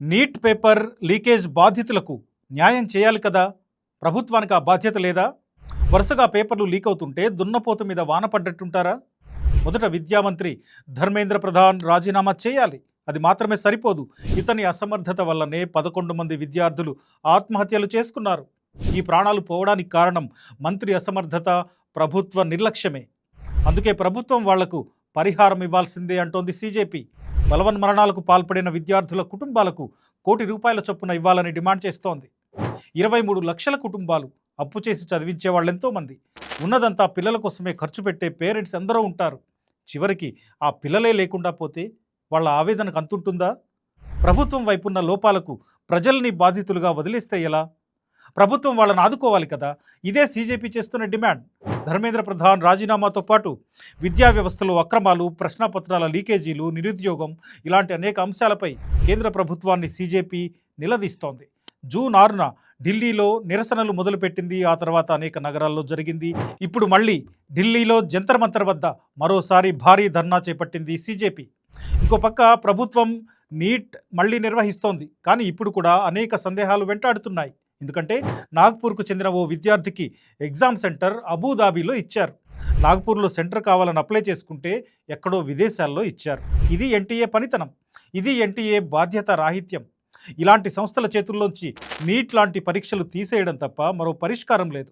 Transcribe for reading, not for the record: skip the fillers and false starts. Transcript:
Neat paper leakage బాధితులకు న్యాయం చేయాలి కదా. ప్రభుత్వానికి ఆ బాధ్యత లేదా? వరుసగా పేపర్లు లీక్ అవుతుంటే దున్నపోతు మీద వాన పడ్డట్టుంటారా? మొదట విద్యామంత్రి ధర్మేంద్ర ప్రధాన్ రాజీనామా చేయాలి. అది మాత్రమే సరిపోదు. ఇతని అసమర్థత వల్లనే 11 మంది విద్యార్థులు ఆత్మహత్యలు చేసుకున్నారు. ఈ ప్రాణాలు పోవడానికి కారణం మంత్రి అసమర్థత, ప్రభుత్వ నిర్లక్ష్యమే. అందుకే ప్రభుత్వం వాళ్లకు పరిహారం ఇవ్వాల్సిందే అంటోంది సీజేపీ. బలవన్మరణాలకు పాల్పడిన విద్యార్థుల కుటుంబాలకు ₹1 కోటి చొప్పున ఇవ్వాలని డిమాండ్ చేస్తోంది. 23 లక్షల కుటుంబాలు అప్పు చేసి చదివించే వాళ్ళెంతో మంది. ఉన్నదంతా పిల్లల కోసమే ఖర్చు పెట్టే పేరెంట్స్ ఎందరో ఉంటారు. చివరికి ఆ పిల్లలే లేకుండా పోతే వాళ్ళ ఆవేదనకు అంతుంటుందా? ప్రభుత్వం వైపున్న లోపాలకు ప్రజల్ని బాధితులుగా వదిలేస్తే ఎలా? ప్రభుత్వం వాళ్ళని ఆదుకోవాలి కదా. ఇదే సీజేపీ చేస్తున్న డిమాండ్. ధర్మేంద్ర ప్రధాన్ రాజీనామాతో పాటు విద్యా వ్యవస్థలో అక్రమాలు, ప్రశ్నాపత్రాల లీకేజీలు, నిరుద్యోగం ఇలాంటి అనేక అంశాలపై కేంద్ర ప్రభుత్వాన్ని సీజేపీ నిలదీస్తోంది. జూన్ 6న ఢిల్లీలో నిరసనలు మొదలుపెట్టింది. ఆ తర్వాత అనేక నగరాల్లో జరిగింది. ఇప్పుడు మళ్ళీ ఢిల్లీలో జంతర్ మంతర్ వద్ద మరోసారి భారీ ధర్నా చేపట్టింది సీజేపీ. ఇంకో పక్క ప్రభుత్వం నీట్ మళ్ళీ నిర్వహిస్తోంది. కానీ ఇప్పుడు కూడా అనేక సందేహాలు వెంటాడుతున్నాయి. ఎందుకంటే నాగ్పూర్కు చెందిన ఓ విద్యార్థికి ఎగ్జామ్ సెంటర్ అబుదాబిలో ఇచ్చారు. నాగ్పూర్లో సెంటర్ కావాలని అప్లై చేసుకుంటే ఎక్కడో విదేశాల్లో ఇచ్చారు. ఇది ఎన్టీఏ పనితనం. ఇది ఎన్టీఏ బాధ్యత రాహిత్యం. ఇలాంటి సంస్థల చేతుల్లోంచి నీట్ లాంటి పరీక్షలు తీసేయడం తప్ప మరో పరిష్కారం లేదు.